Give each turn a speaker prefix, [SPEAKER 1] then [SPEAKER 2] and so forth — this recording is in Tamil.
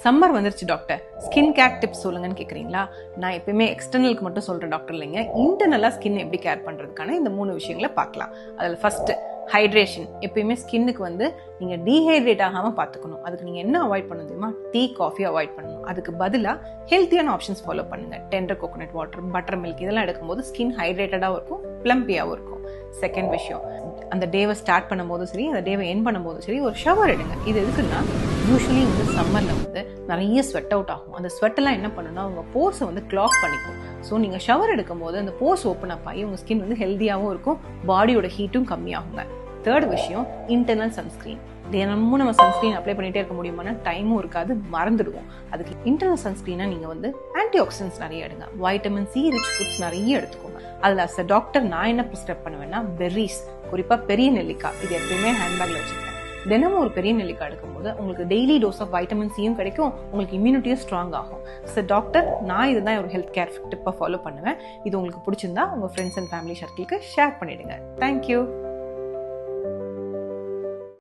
[SPEAKER 1] சம்மர் வந்துருச்சு டாக்டர், ஸ்கின் கேர் டிப்ஸ் சொல்லுங்கன்னு கேட்குறீங்களா? நான் எப்பயுமே எக்ஸ்டர்னலுக்கு மட்டும் சொல்கிறேன் டாக்டர் இல்லைங்க. இன்டர்னலாக ஸ்கின் எப்படி கேர் பண்ணுறதுக்கான இந்த 3 விஷயங்களை பார்க்கலாம். அதில் ஃபஸ்ட்டு ஹைட்ரேஷன். எப்பயுமே ஸ்கின்னுக்கு வந்து நீங்கள் டீஹைட்ரேட் ஆகாமல் பார்த்துக்கணும். அதுக்கு நீங்கள் என்ன அவாய்ட் பண்ண தெரியுமா? டீ, காஃபி அவாய்ட் பண்ணணும். அதுக்கு பதிலாக ஹெல்த்தியான ஆப்ஷன்ஸ் ஃபாலோ பண்ணுங்கள். Tender coconut water, butter milk இதெல்லாம் எடுக்கும்போது ஸ்கின் ஹைட்ரேட்டடாகவும் இருக்கும், ப்ளம்பியாகவும் இருக்கும். செகண்ட் விஷயம், அந்த டேவை ஸ்டார்ட் பண்ணும்போதும் சரி, அந்த டேவை எண்ட் பண்ணும்போதும் சரி, ஒரு ஷவர் எடுங்க. இது எதுக்குன்னா, யூஸ்வலி வந்து சம்மரில் வந்து நிறைய ஸ்வெட் அவுட் ஆகும். அந்த ஸ்வெட்டெல்லாம் என்ன பண்ணுன்னா உங்கள் போர்ஸை வந்து கிளாக் பண்ணிக்கும். ஸோ நீங்கள் ஷவர் எடுக்கும் போது அந்த போர்ஸ் ஓப்பன் அப் ஆகி உங்கள் ஸ்கின் வந்து ஹெல்த்தியாகவும் இருக்கும், பாடியோட ஹீட்டும் கம்மியாகுங்க. தேர்ட் விஷயம், இன்டர்னல் சன்ஸ்கிரீன். தினமும் நம்ம சன்ஸ்கிரீன் அப்ளை பண்ணிகிட்டே இருக்க முடியுமானா டைமும் இருக்காது, மறந்துடுவோம். அதுக்கு இன்டர்னல் சன்ஸ்கிரீனாக நீங்கள் வந்து ஆன்டி ஆக்சிடென்ட்ஸ் நிறைய எடுங்க. வைட்டமின் சி ரிச் ஃபுட்ஸ் நிறைய எடுத்துக்கோங்க. அதில் அஸ் அ டாக்டர் நான் என்ன ப்ரிஸ்கிரைப் பண்ணுவேன்னா, பெர்ரிஸ், குறிப்பாக பெரிய நெல்லிக்காய், இது எப்பயுமே ஹேண்ட்பேக்கில் வச்சுருக்கேன். தினமும் ஒரு பெரிய நெல்லிக்காய் எடுக்கும்போது உங்களுக்கு டெய்லி டோஸ் ஆஃப் வைட்டமின் சியும் கிடைக்கும், உங்களுக்கு இம்யூனிட்டியும் ஸ்ட்ராங் ஆகும். ஸோ டாக்டர் நான் இதுதான் ஒரு ஹெல்த் கேர் டிப்பை ஃபாலோ பண்ணுவேன். இது உங்களுக்கு பிடிச்சிருந்தா உங்கள் ஃப்ரெண்ட்ஸ் அண்ட் ஃபேமிலி சர்க்கிளுக்கு ஷேர் பண்ணிடுங்க. தேங்க்யூ.